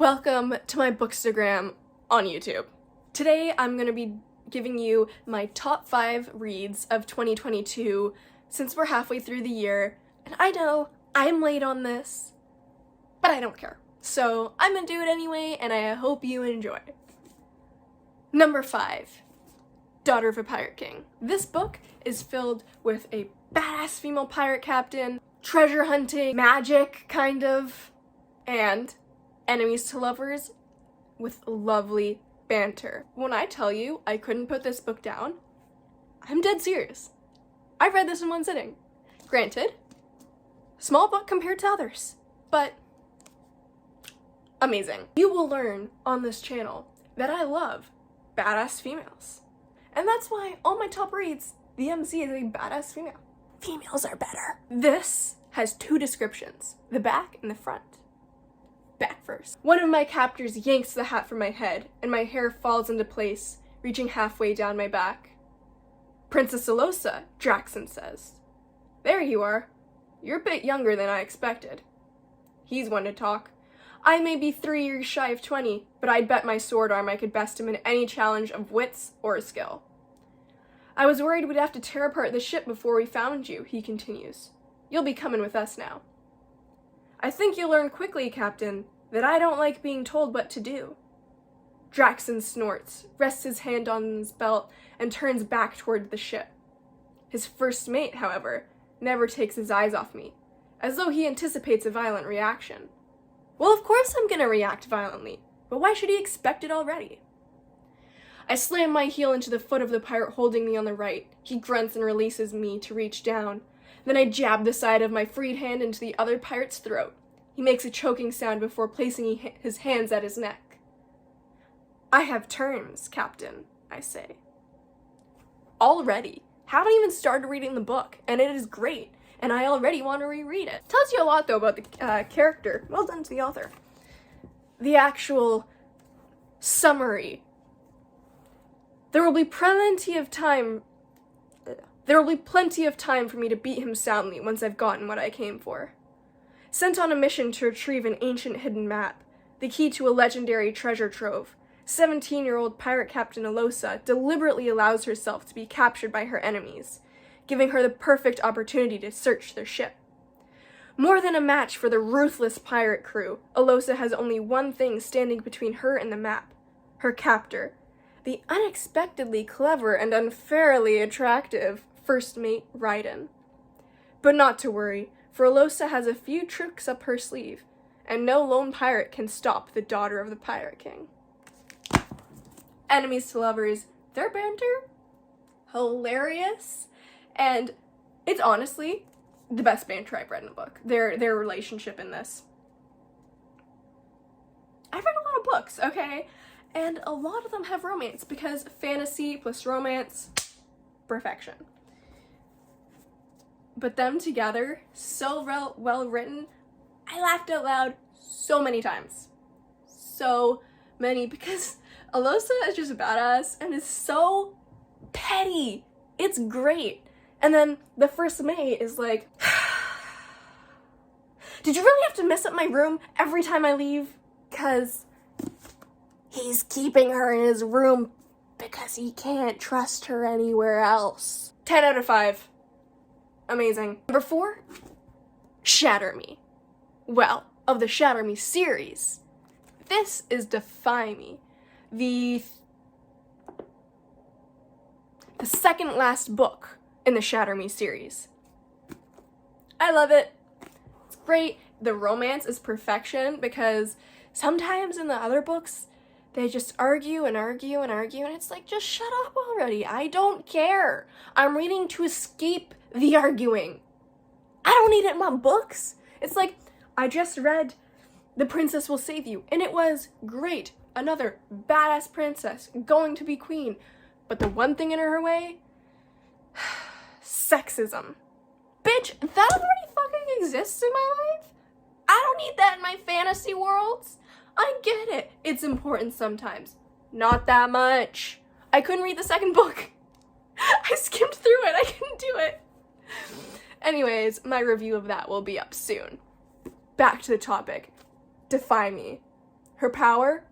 Welcome to my Bookstagram on YouTube. Today I'm going to be giving you my top 5 reads of 2022 since we're halfway through the year, and I know I'm late on this, but I don't care. So I'm going to do it anyway, and I hope you enjoy. Number 5, Daughter of a Pirate King. This book is filled with a badass female pirate captain, treasure hunting, magic, kind of, and enemies to lovers with lovely banter. When I tell you I couldn't put this book down, I'm dead serious. I've read this in one sitting. Granted, small book compared to others, but amazing. You will learn on this channel that I love badass females. And that's why all my top reads, the MC is a badass female. Females are better. This has 2 descriptions, the back and the front. Back first. One of my captors yanks the hat from my head, and my hair falls into place, reaching halfway down my back. Princess Alosa, Draxon says. There you are. You're a bit younger than I expected. He's one to talk. I may be 3 years shy of 20, but I'd bet my sword arm I could best him in any challenge of wits or skill. I was worried we'd have to tear apart the ship before we found you, he continues. You'll be coming with us now. I think you'll learn quickly, Captain, that I don't like being told what to do. Draxon snorts, rests his hand on his belt, and turns back toward the ship. His first mate, however, never takes his eyes off me, as though he anticipates a violent reaction. Well, of course I'm gonna react violently, but why should he expect it already? I slam my heel into the foot of the pirate holding me on the right. He grunts and releases me to reach down. Then I jab the side of my freed hand into the other pirate's throat. He makes a choking sound before placing his hands at his neck. I have terms, Captain, I say. Already. Haven't even started reading the book, and it is great, and I already want to reread it. Tells you a lot, though, about the character. Well done to the author. The actual summary. There will be plenty of time for me to beat him soundly once I've gotten what I came for. Sent on a mission to retrieve an ancient hidden map, the key to a legendary treasure trove, 17-year-old pirate captain Alosa deliberately allows herself to be captured by her enemies, giving her the perfect opportunity to search their ship. More than a match for the ruthless pirate crew, Alosa has only one thing standing between her and the map, her captor, the unexpectedly clever and unfairly attractive first mate Raiden. But not to worry, for Alosa has a few tricks up her sleeve, and no lone pirate can stop the daughter of the Pirate King. Enemies to lovers, their banter? Hilarious. And it's honestly the best banter I've read in a book. Their relationship in this. I've read a lot of books, okay? And a lot of them have romance, because fantasy plus romance, perfection. But them together, so well written, I laughed out loud so many times. So many, because Alosa is just a badass and is so petty. It's great. And then the first mate is like, did you really have to mess up my room every time I leave? Because he's keeping her in his room because he can't trust her anywhere else. 10 out of 5. Amazing. Number 4, Shatter Me. Well, of the Shatter Me series, this is Defy Me, the second last book in the Shatter Me series. I love it. It's great. The romance is perfection, because sometimes in the other books, they just argue and argue and argue, and it's like, just shut up already. I don't care. I'm reading to escape the arguing. I don't need it in my books. It's like, I just read The Princess Will Save You, and it was great. Another badass princess going to be queen. But the one thing in her way? Sexism. Bitch, that already fucking exists in my life? I don't need that in my fantasy worlds. I get it. It's important sometimes. Not that much. I couldn't read the second book. I skimmed through it. I couldn't do it. Anyways, my review of that will be up soon. Back to the topic. Defy Me. Her power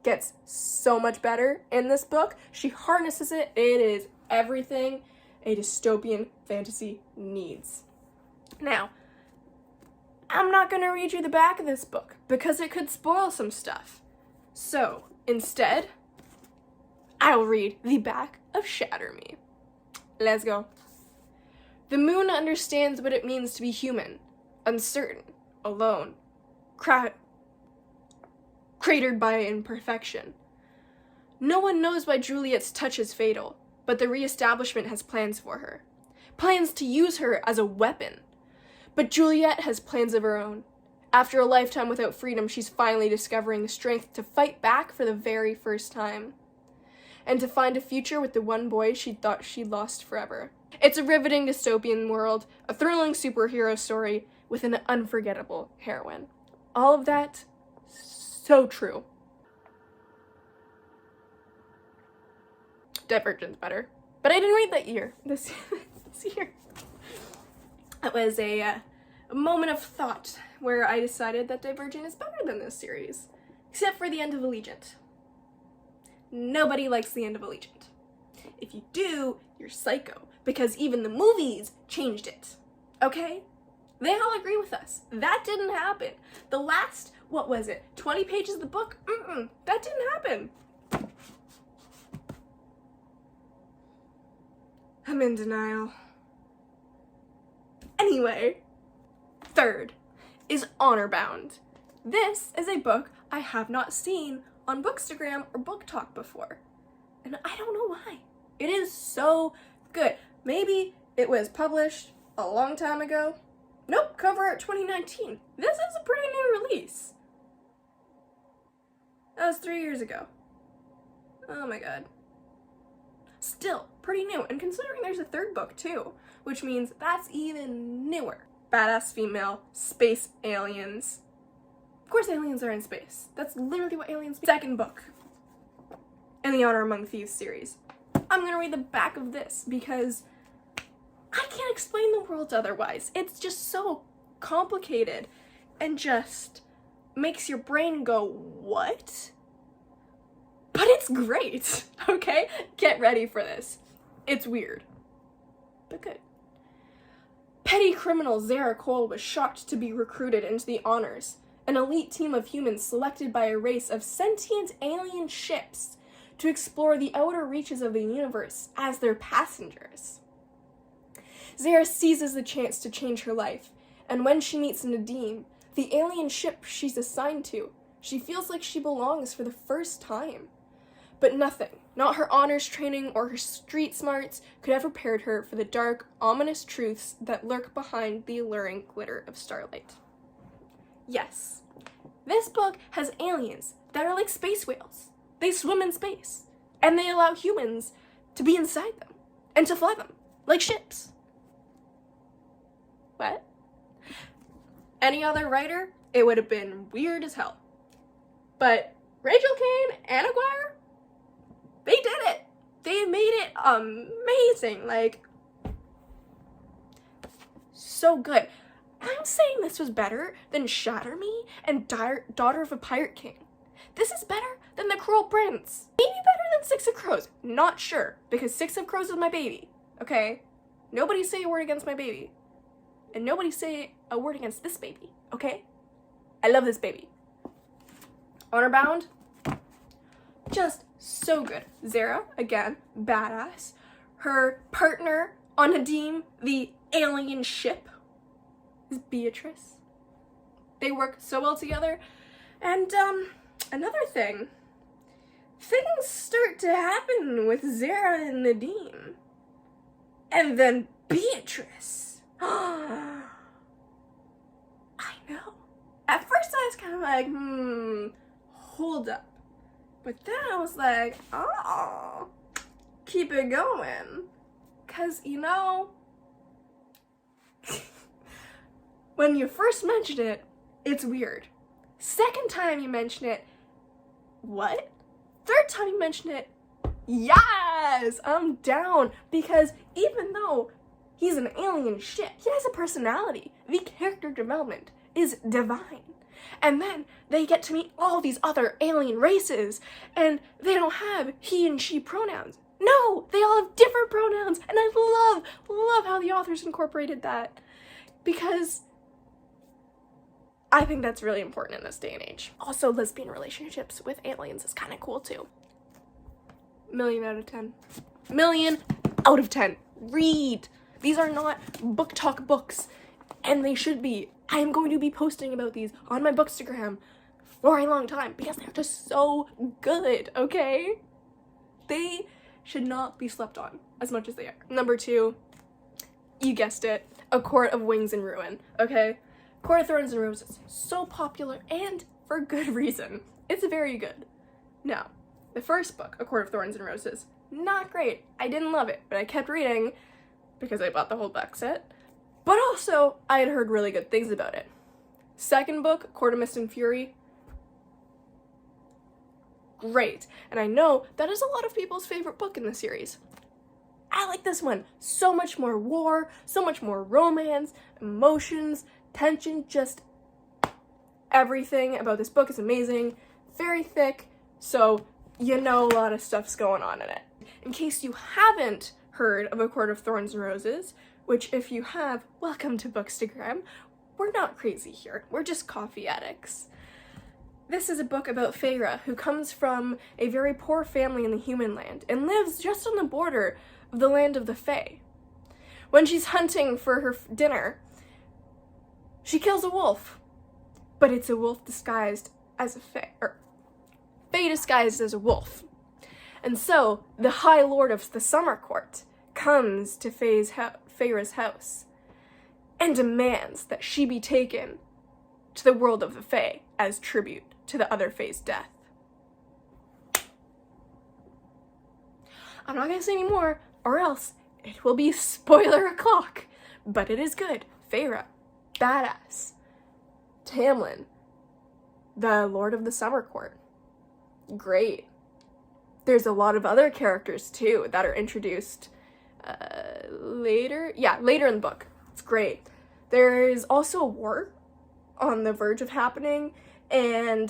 gets so much better in this book. She harnesses it. It is everything a dystopian fantasy needs. Now, I'm not going to read you the back of this book because it could spoil some stuff. So, instead, I'll read the back of Shatter Me. Let's go. The moon understands what it means to be human, uncertain, alone, cratered by imperfection. No one knows why Juliet's touch is fatal, but the reestablishment has plans for her. Plans to use her as a weapon. But Juliet has plans of her own. After a lifetime without freedom, she's finally discovering the strength to fight back for the very first time. And to find a future with the one boy she thought she'd lost forever. It's a riveting dystopian world, a thrilling superhero story with an unforgettable heroine. All of that, so true. Divergent's better. But I didn't read that year. This year. It was a moment of thought where I decided that Divergent is better than this series. Except for the end of Allegiant. Nobody likes the end of Allegiant. If you do, you're psycho. Because even the movies changed it. Okay? They all agree with us. That didn't happen. The last, 20 pages of the book? That didn't happen. I'm in denial. Anyway, third is Honor Bound. This is a book I have not seen on Bookstagram or Book Talk before. And I don't know why. It is so good. Maybe it was published a long time ago. Nope, cover art 2019. This is a pretty new release. That was 3 years ago. Oh my god. Still pretty new, and considering there's a third book too, which means that's even newer. Badass female, space aliens. Of course aliens are in space. That's literally what aliens do. Second book in the Honor Among Thieves series. I'm gonna read the back of this because I can't explain the world otherwise. It's just so complicated and just makes your brain go, what? But it's great, okay? Get ready for this. It's weird, but good. Petty criminal Zara Cole was shocked to be recruited into the Honors, an elite team of humans selected by a race of sentient alien ships to explore the outer reaches of the universe as their passengers. Zara seizes the chance to change her life, and when she meets Nadim, the alien ship she's assigned to, she feels like she belongs for the first time. But nothing, not her honors training or her street smarts, could have prepared her for the dark, ominous truths that lurk behind the alluring glitter of starlight. Yes, this book has aliens that are like space whales. They swim in space, and they allow humans to be inside them, and to fly them, like ships. What? Any other writer, it would have been weird as hell. But Rachel Kane and Aguirre, they did it. They made it amazing. Like, so good. I'm saying this was better than Shatter Me and Daughter of a Pirate King. This is better than The Cruel Prince. Maybe better than Six of Crows. Not sure, because Six of Crows is my baby, okay? Nobody say a word against my baby. And nobody say a word against this baby, okay? I love this baby. Honor Bound, just so good. Zara, again, badass. Her partner on Nadim, the alien ship, is Beatrice. They work so well together. And, another thing. Things start to happen with Zara and Nadim. And then Beatrice. I know. At first I was kind of like, hold up. But then I was like, oh, keep it going. Cause, you know, when you first mention it, it's weird. Second time you mention it, what? Third time you mention it, yes, I'm down. Because even though he's an alien ship, he has a personality. The character development is divine. And then they get to meet all these other alien races, and they don't have he and she pronouns. No, they all have different pronouns, and I love how the authors incorporated that, because I think that's really important in this day and age. Also, lesbian relationships with aliens is kind of cool too. Million out of 10. Million out of 10. Read! These are not book talk books, and they should be. I am going to be posting about these on my Bookstagram for a long time because they're just so good, okay? They should not be slept on as much as they are. Number 2, you guessed it, A Court of Wings and Ruin, okay? Court of Thorns and Roses, so popular, and for good reason. It's very good. Now, the first book, A Court of Thorns and Roses, not great. I didn't love it, but I kept reading because I bought the whole box set. But also, I had heard really good things about it. Second book, Court of Mist and Fury, great. And I know that is a lot of people's favorite book in the series. I like this one. So much more war, so much more romance, emotions, tension, just everything about this book is amazing. Very thick, so you know a lot of stuff's going on in it. In case you haven't heard of A Court of Thorns and Roses, which if you have, welcome to Bookstagram. We're not crazy here. We're just coffee addicts. This is a book about Feyre, who comes from a very poor family in the human land and lives just on the border of the land of the Fae. When she's hunting for her dinner, she kills a wolf, but it's a wolf disguised as a Fae, or Fae disguised as a wolf. And so, the High Lord of the Summer Court comes to Feyre's house and demands that she be taken to the world of the Fae as tribute to the other Fae's death. I'm not gonna say any more, or else it will be spoiler o'clock, but it is good. Feyre, badass. Tamlin, the Lord of the Summer Court, great. There's a lot of other characters too that are introduced later in the book. It's great. There is also a war on the verge of happening, and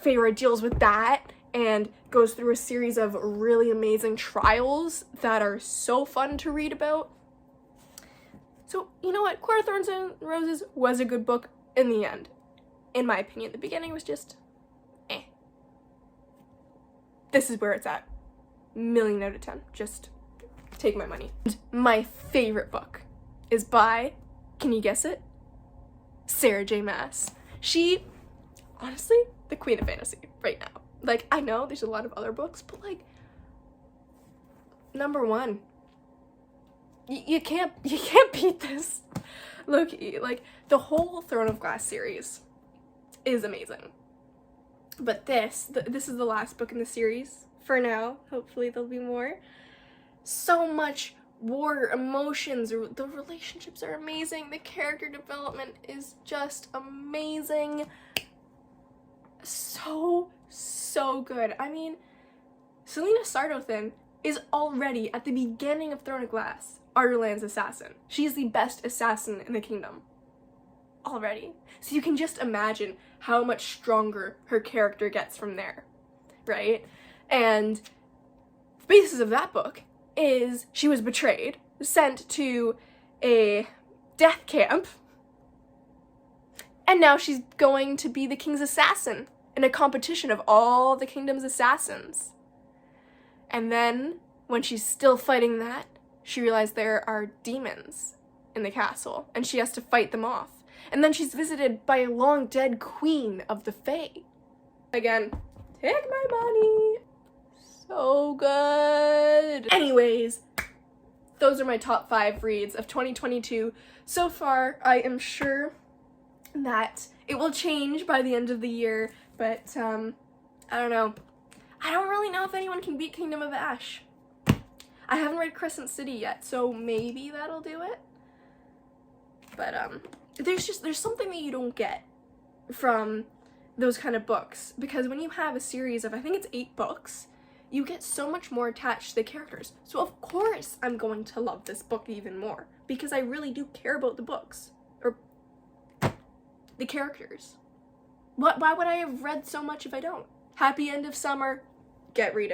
Feyre deals with that and goes through a series of really amazing trials that are so fun to read about. So, you know what? Court of Thorns and Roses was a good book in the end. In my opinion, the beginning was just eh. This is where it's at. Million out of 10. Just take my money. And my favorite book is by, can you guess it? Sarah J. Maas. She, honestly, the queen of fantasy right now. Like, I know there's a lot of other books, but like, number 1. You can't beat this. Loki, like, the whole Throne of Glass series is amazing. But this is the last book in the series for now. Hopefully there'll be more. So much war, emotions, the relationships are amazing. The character development is just amazing. So good. I mean, Selena Sardothin is already at the beginning of Throne of Glass Arderland's assassin. She is the best assassin in the kingdom already. So you can just imagine how much stronger her character gets from there, right? And the basis of that book is she was betrayed, sent to a death camp, and now she's going to be the king's assassin in a competition of all the kingdom's assassins. And then, when she's still fighting that, she realized there are demons in the castle, and she has to fight them off. And then she's visited by a long-dead queen of the Fae. Again, take my money. So good. Anyways, those are my top 5 reads of 2022. So far, I am sure that it will change by the end of the year, but I don't know. I don't really know if anyone can beat Kingdom of Ash. I haven't read Crescent City yet, so maybe that'll do it. But there's something that you don't get from those kind of books, because when you have a series of, I think it's 8 books, you get so much more attached to the characters. So of course I'm going to love this book even more, because I really do care about the books, or the characters. Why would I have read so much if I don't? Happy end of summer. Get reading.